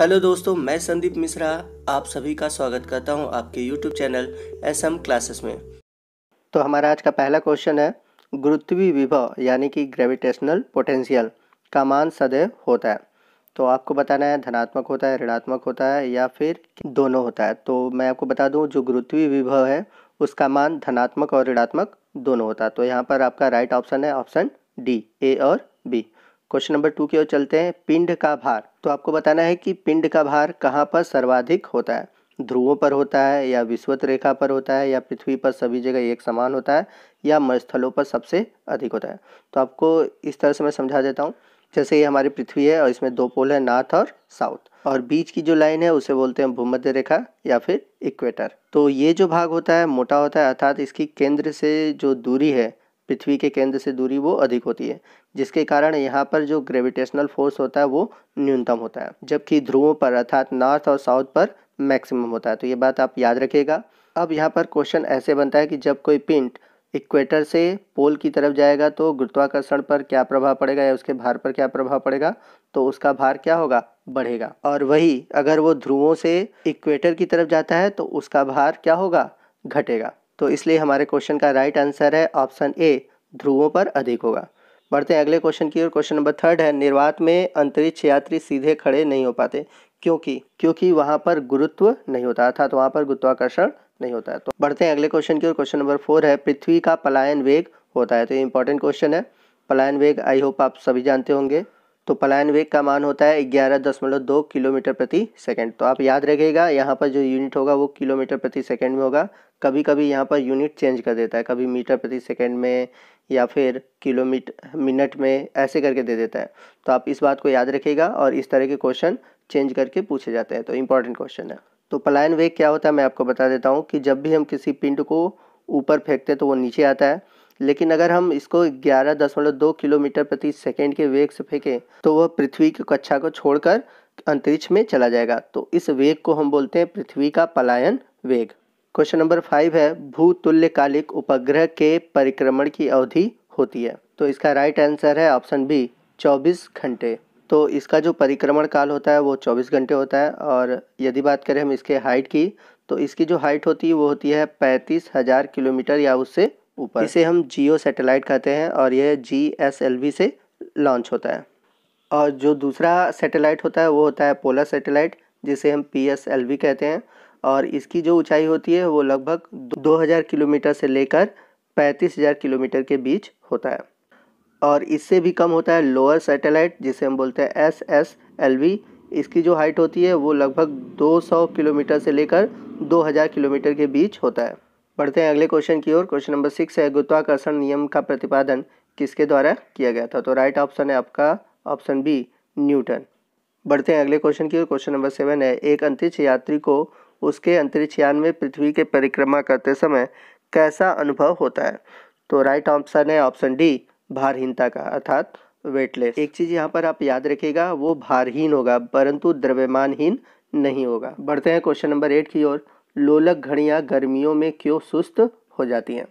Hello दोस्तों, मैं संदीप मिश्रा आप सभी का स्वागत करता हूं आपके YouTube चैनल SM क्लासेस में। तो हमारा आज का पहला क्वेश्चन है, गुरुत्वीय विभव यानी कि ग्रेविटेशनल पोटेंशियल का मान सदैव होता है। तो आपको बताना है धनात्मक होता है, ऋणात्मक होता है या फिर दोनों होता है। तो मैं आपको बता दूं, जो गुरुत्वीय विभव है उसका मान धनात्मक और ऋणात्मक दोनों होता है। तो यहाँ पर आपका राइट ऑप्शन है ऑप्शन डी, ए और बी। क्वेश्चन नंबर 2 की ओर चलते हैं। पिंड का भार, तो आपको बताना है कि पिंड का भार कहाँ पर सर्वाधिक होता है। ध्रुवों पर होता है या विषुवत रेखा पर होता है या पृथ्वी पर सभी जगह एक समान होता है या मरुस्थलों पर सबसे अधिक होता है। तो आपको इस तरह से मैं समझा देता हूँ। जैसे ये हमारी पृथ्वी है और इसमें दो पोल है, नॉर्थ और साउथ, और बीच की जो लाइन है उसे बोलते हैं भूमध्य रेखा या फिर इक्वेटर। तो ये जो भाग होता है मोटा होता है, अर्थात इसकी केंद्र से जो दूरी है, पृथ्वी के केंद्र से दूरी वो अधिक होती है, जिसके कारण यहाँ पर जो ग्रेविटेशनल फोर्स होता है वो न्यूनतम होता है, जबकि ध्रुवों पर अर्थात नॉर्थ और साउथ पर मैक्सिमम होता है। तो ये बात आप याद रखिएगा। अब यहाँ पर क्वेश्चन ऐसे बनता है कि जब कोई पिंड इक्वेटर से पोल की तरफ जाएगा तो गुरुत्वाकर्षण पर क्या प्रभाव पड़ेगा या उसके भार पर क्या प्रभाव पड़ेगा, तो उसका भार क्या होगा, बढ़ेगा। और वही अगर वो ध्रुवों से इक्वेटर की तरफ जाता है तो उसका भार क्या होगा, घटेगा। तो इसलिए हमारे क्वेश्चन का राइट आंसर है ऑप्शन ए, ध्रुवों पर अधिक होगा। बढ़ते हैं अगले क्वेश्चन की ओर। क्वेश्चन नंबर 3 है, निर्वात में अंतरिक्ष यात्री सीधे खड़े नहीं हो पाते, क्योंकि वहाँ पर गुरुत्व नहीं होता, अर्थात वहाँ पर गुरुत्वाकर्षण नहीं होता है। तो बढ़ते हैं अगले क्वेश्चन की ओर। क्वेश्चन नंबर 4 है, पृथ्वी का पलायन वेग होता है। तो ये इंपॉर्टेंट क्वेश्चन है। पलायन वेग आई होप आप सभी जानते होंगे। तो पलायन वेग का मान होता है 11.2 किलोमीटर प्रति सेकंड। तो आप याद रखिएगा, यहाँ पर जो यूनिट होगा वो किलोमीटर प्रति सेकंड में होगा। कभी कभी यहाँ पर यूनिट चेंज कर देता है, कभी मीटर प्रति सेकंड में या फिर किलोमीटर मिनट में, ऐसे करके दे देता है। तो आप इस बात को याद रखिएगा और इस तरह के क्वेश्चन चेंज करके पूछे जाते हैं। तो इंपॉर्टेंट क्वेश्चन है। तो पलायन वेग क्या होता है मैं आपको बता देता हूँ कि जब भी हम किसी पिंड को ऊपर फेंकते हैं तो वो नीचे आता है, लेकिन अगर हम इसको 11.2 किलोमीटर प्रति सेकंड के वेग से फेंकें तो वह पृथ्वी की कक्षा को छोड़कर अंतरिक्ष में चला जाएगा। तो इस वेग को हम बोलते हैं पृथ्वी का पलायन वेग। क्वेश्चन नंबर 5 है, भूतुल्यकालिक उपग्रह के परिक्रमण की अवधि होती है। तो इसका राइट आंसर है ऑप्शन बी, 24 घंटे। तो इसका जो परिक्रमण काल होता है वो 24 घंटे होता है। और यदि बात करें हम इसके हाइट की, तो इसकी जो हाइट होती है वो होती है 35,000 किलोमीटर या उससे ऊपर। इसे हम जियो सैटेलाइट कहते हैं और यह GSLV से लॉन्च होता है। और जो दूसरा सैटेलाइट होता है वो होता है पोलर सैटेलाइट, जिसे हम PSLV कहते हैं। और इसकी जो ऊंचाई होती है वो लगभग 2000 किलोमीटर से लेकर 35,000 किलोमीटर के बीच होता है। और इससे भी कम होता है लोअर सैटेलाइट, जिसे हम बोलते हैं SSLV। इसकी जो हाइट होती है वो लगभग 200 किलोमीटर से लेकर 2000 किलोमीटर के बीच होता है। बढ़ते हैं अगले क्वेश्चन की ओर। क्वेश्चन नंबर 6 है, गुरुत्वाकर्षण नियम का प्रतिपादन किसके द्वारा किया गया था। तो राइट ऑप्शन है आपका ऑप्शन बी, न्यूटन। बढ़ते हैं अगले क्वेश्चन की ओर। क्वेश्चन नंबर 7 है, एक अंतरिक्ष यात्री को उसके अंतरिक्ष यान में पृथ्वी के परिक्रमा करते समय कैसा अनुभव होता है। तो राइट ऑप्शन है ऑप्शन डी, भारहीनता का, अर्थात वेटलेस। एक चीज़ यहाँ पर आप याद रखिएगा, वो भारहीन होगा परंतु द्रव्यमानहीन नहीं होगा। बढ़ते हैं क्वेश्चन नंबर 8 की ओर। लोलक घड़ियाँ गर्मियों में क्यों सुस्त हो जाती हैं।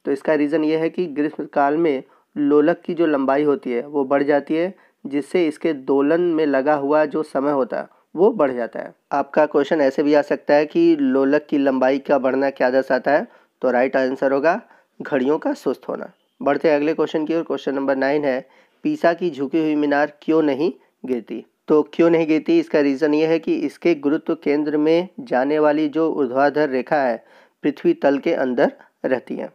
तो इसका रीज़न ये है कि ग्रीष्मकाल में लोलक की जो लंबाई होती है वो बढ़ जाती है, जिससे इसके दोलन में लगा हुआ जो समय होता है वो बढ़ जाता है। आपका क्वेश्चन ऐसे भी आ सकता है कि लोलक की लंबाई का बढ़ना क्या दर्शाता है। तो राइट आंसर होगा घड़ियों का सुस्त होना। बढ़ते हैं अगले क्वेश्चन की ओर। क्वेश्चन नंबर 9 है, पीसा की झुकी हुई मीनार क्यों नहीं गिरती। तो क्यों नहीं गिरती, इसका रीज़न ये है कि इसके गुरुत्व केंद्र में जाने वाली जो ऊर्ध्वाधर रेखा है पृथ्वी तल के अंदर रहती है।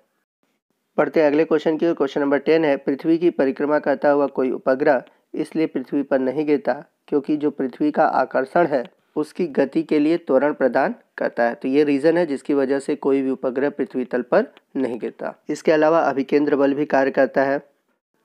बढ़ते हैं अगले क्वेश्चन की ओर। क्वेश्चन नंबर 10 है, पृथ्वी की परिक्रमा करता हुआ कोई उपग्रह इसलिए पृथ्वी पर नहीं गिरता क्योंकि जो पृथ्वी का आकर्षण है उसकी गति के लिए त्वरण प्रदान करता है। तो ये रीज़न है जिसकी वजह से कोई भी उपग्रह पृथ्वी तल पर नहीं गिरता। इसके अलावा अभिकेंद्र बल भी कार्य करता है।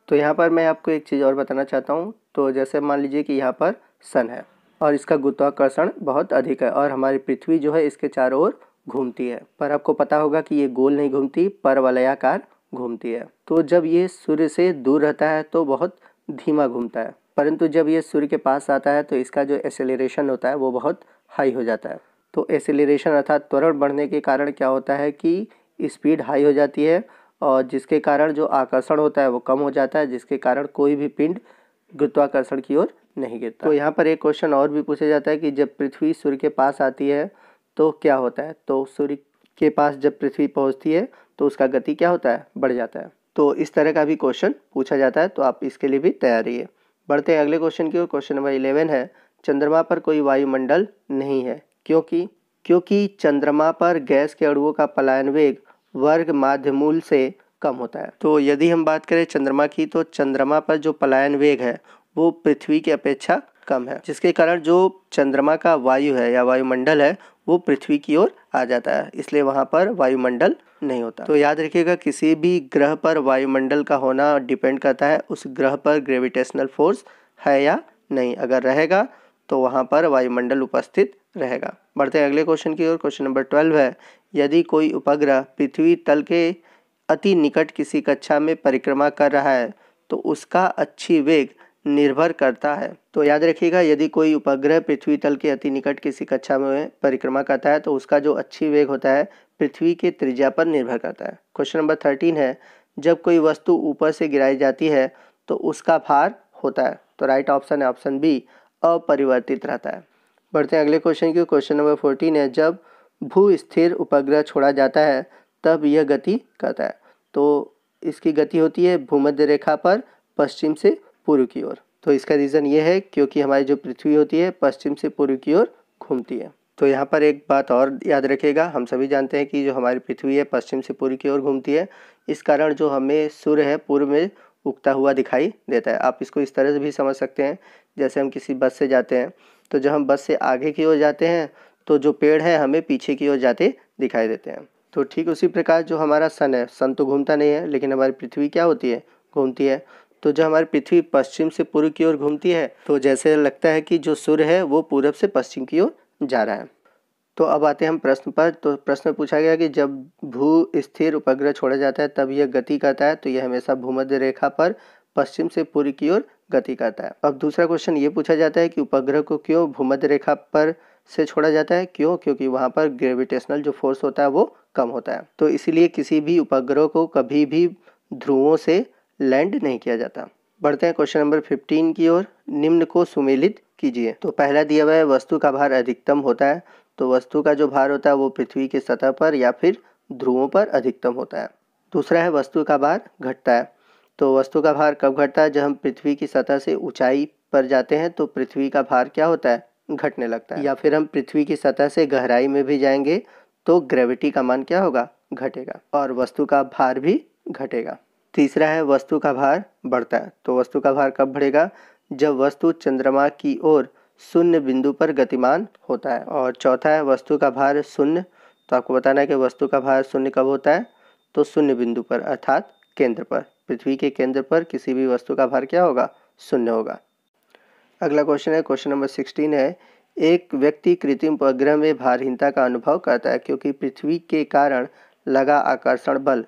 तो यहाँ पर मैं आपको एक चीज़ और बताना चाहता हूँ। तो जैसे मान लीजिए कि यहाँ पर सन है और इसका गुरुत्वाकर्षण बहुत अधिक है और हमारी पृथ्वी जो है इसके चारों ओर घूमती है, पर आपको पता होगा कि ये गोल नहीं घूमती, परवलयाकार घूमती है। तो जब ये सूर्य से दूर रहता है तो बहुत धीमा घूमता है, परंतु जब ये सूर्य के पास आता है तो इसका जो एक्सेलरेशन होता है वो बहुत हाई हो जाता है। तो एक्सेलरेशन अर्थात त्वरण बढ़ने के कारण क्या होता है कि स्पीड हाई हो जाती है और जिसके कारण जो आकर्षण होता है वो कम हो जाता है, जिसके कारण कोई भी पिंड गुरुत्वाकर्षण की ओर नहीं गिरता। तो यहाँ पर एक क्वेश्चन और भी पूछा जाता है कि जब पृथ्वी सूर्य के पास आती है तो क्या होता है। तो सूर्य के पास जब पृथ्वी पहुँचती है तो उसका गति क्या होता है, बढ़ जाता है। तो इस तरह का भी क्वेश्चन पूछा जाता है, तो आप इसके लिए भी तैयार रहिए। बढ़ते हैं अगले क्वेश्चन की ओर। क्वेश्चन नंबर 11 है, चंद्रमा पर कोई वायुमंडल नहीं है क्योंकि चंद्रमा पर गैस के अणुओं का पलायन वेग वर्ग माध्यमूल से कम होता है। तो यदि हम बात करें चंद्रमा की, तो चंद्रमा पर जो पलायन वेग है वो पृथ्वी की अपेक्षा कम है, जिसके कारण जो चंद्रमा का वायु है या वायुमंडल है वो पृथ्वी की ओर आ जाता है, इसलिए वहाँ पर वायुमंडल नहीं होता। तो याद रखिएगा, किसी भी ग्रह पर वायुमंडल का होना डिपेंड करता है उस ग्रह पर ग्रेविटेशनल फोर्स है या नहीं। अगर रहेगा तो वहाँ पर वायुमंडल उपस्थित रहेगा। बढ़ते हैं अगले क्वेश्चन की ओर। क्वेश्चन नंबर 12 है, यदि कोई उपग्रह पृथ्वी तल के अति निकट किसी कक्षा में परिक्रमा कर रहा है तो उसका अच्छी वेग निर्भर करता है। तो याद रखिएगा, यदि कोई उपग्रह पृथ्वी तल के अति निकट किसी कक्षा में परिक्रमा करता है तो उसका जो अच्छी वेग होता है पृथ्वी के त्रिज्या पर निर्भर करता है। क्वेश्चन नंबर 13 है, जब कोई वस्तु ऊपर से गिराई जाती है तो उसका भार होता है। तो राइट ऑप्शन है ऑप्शन बी, अपरिवर्तित रहता है। बढ़ते हैं अगले क्वेश्चन की। क्वेश्चन नंबर 14 है, जब भू स्थिर उपग्रह छोड़ा जाता है तब यह गति करता है। तो इसकी गति होती है भूमध्य रेखा पर पश्चिम से पूर्व की ओर। तो इसका रीज़न ये है क्योंकि हमारी जो पृथ्वी होती है पश्चिम से पूर्व की ओर घूमती है। तो यहाँ पर एक बात और याद रखिएगा, हम सभी जानते हैं कि जो हमारी पृथ्वी है पश्चिम से पूर्व की ओर घूमती है, इस कारण जो हमें सूर्य है पूर्व में उगता हुआ दिखाई देता है। आप इसको इस तरह से भी समझ सकते हैं, जैसे हम किसी बस से जाते हैं तो जब हम बस से आगे की ओर जाते हैं तो जो पेड़ है हमें पीछे की ओर जाते दिखाई देते हैं। तो ठीक उसी प्रकार जो हमारा सन है, सन तो घूमता नहीं है लेकिन हमारी पृथ्वी क्या होती है, घूमती है। तो जब हमारी पृथ्वी पश्चिम से पूर्व की ओर घूमती है तो जैसे लगता है कि जो सूर्य है वो पूरब से पश्चिम की ओर जा रहा है। तो अब आते हैं हम प्रश्न पर। तो प्रश्न में पूछा गया कि जब भू स्थिर उपग्रह छोड़ा जाता है तब यह गति करता है। तो यह हमेशा भूमध्य रेखा पर पश्चिम से पूर्व की ओर गति करता है। अब दूसरा क्वेश्चन ये पूछा जाता है कि उपग्रह को क्यों भूमध्य रेखा पर से छोड़ा जाता है, क्योंकि वहाँ पर ग्रेविटेशनल जो फोर्स होता है वो कम होता है। तो इसीलिए किसी भी उपग्रह को कभी भी ध्रुवों से लैंड नहीं किया जाता। बढ़ते हैं क्वेश्चन नंबर 15 की ओर। निम्न को सुमेलित कीजिए। तो पहला दिया हुआ है, वस्तु का भार अधिकतम होता है। तो वस्तु का जो भार होता है वो पृथ्वी की सतह पर या फिर ध्रुवों पर अधिकतम होता है। दूसरा है, वस्तु का भार घटता है। तो वस्तु का भार कब घटता है, जब हम पृथ्वी की सतह से ऊंचाई पर जाते हैं तो पृथ्वी का भार क्या होता है, घटने लगता है। या फिर हम पृथ्वी की सतह से गहराई में भी जाएंगे तो ग्रेविटी का मान क्या होगा, घटेगा, और वस्तु का भार भी घटेगा। तीसरा है, वस्तु का भार बढ़ता है। तो वस्तु का भार कब बढ़ेगा, जब वस्तु चंद्रमा की ओर शून्य बिंदु पर गतिमान होता है। और चौथा है, वस्तु का भार शून्य। तो आपको बताना है कि वस्तु का भार शून्य कब होता है, तो शून्य बिंदु पर अर्थात केंद्र पर, पृथ्वी के केंद्र पर किसी भी वस्तु का भार क्या होगा, शून्य होगा। अगला क्वेश्चन है, क्वेश्चन नंबर 16 है, एक व्यक्ति कृत्रिम उपग्रह में भारहीनता का अनुभव करता है क्योंकि पृथ्वी के कारण लगा आकर्षण बल।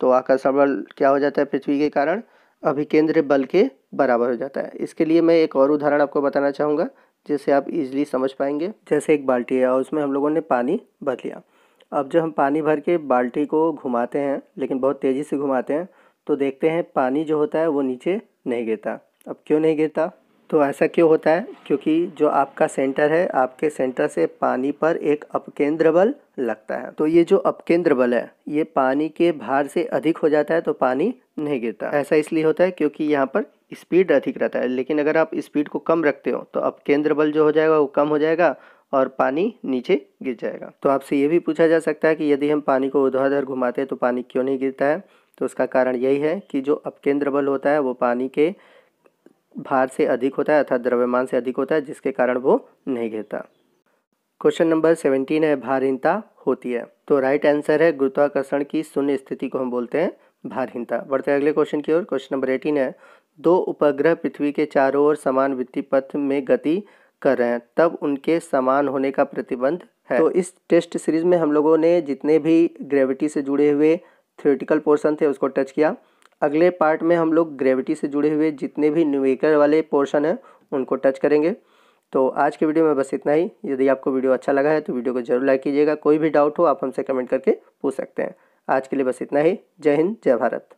तो आकर्षण बल क्या हो जाता है, पृथ्वी के कारण अभिकेंद्र बल के बराबर हो जाता है। इसके लिए मैं एक और उदाहरण आपको बताना चाहूँगा जिससे आप इजीली समझ पाएंगे। जैसे एक बाल्टी है और उसमें हम लोगों ने पानी भर लिया। अब जब हम पानी भर के बाल्टी को घुमाते हैं, लेकिन बहुत तेज़ी से घुमाते हैं, तो देखते हैं पानी जो होता है वो नीचे नहीं गिरता। अब क्यों नहीं गिरता, तो ऐसा क्यों होता है, क्योंकि जो आपका सेंटर है, आपके सेंटर से पानी पर एक अपकेंद्र बल लगता है। तो ये जो अपकेंद्र बल है ये पानी के भार से अधिक हो जाता है तो पानी नहीं गिरता। ऐसा इसलिए होता है क्योंकि यहाँ पर स्पीड अधिक रहता है। लेकिन अगर आप स्पीड को कम रखते हो तो अपकेंद्र बल जो हो जाएगा वो कम हो जाएगा और पानी नीचे गिर जाएगा। तो आपसे ये भी पूछा जा सकता है कि यदि हम पानी को ऊर्ध्वाधर घुमाते हैं तो पानी क्यों नहीं गिरता है। तो उसका कारण यही है कि जो अपकेंद्र बल होता है वो पानी के भार से अधिक होता है अर्थात द्रव्यमान से अधिक होता है, जिसके कारण वो नहीं गिरता। क्वेश्चन नंबर 17 है, भारहीनता होती है। तो राइट आंसर है, गुरुत्वाकर्षण की शून्य स्थिति को हम बोलते हैं भारहीनता। बढ़ते हैं अगले क्वेश्चन की ओर। क्वेश्चन नंबर 18 है, दो उपग्रह पृथ्वी के चारों ओर समान विद्युत पथ में गति कर रहे हैं, तब उनके समान होने का प्रतिबंध है। तो इस टेस्ट सीरीज में हम लोगों ने जितने भी ग्रेविटी से जुड़े हुए थ्योरेटिकल पोर्शन थे उसको टच किया। अगले पार्ट में हम लोग ग्रेविटी से जुड़े हुए जितने भी न्यूमेरिकल वाले पोर्शन हैं उनको टच करेंगे। तो आज के वीडियो में बस इतना ही। यदि आपको वीडियो अच्छा लगा है तो वीडियो को जरूर लाइक कीजिएगा। कोई भी डाउट हो आप हमसे कमेंट करके पूछ सकते हैं। आज के लिए बस इतना ही। जय हिंद, जय भारत।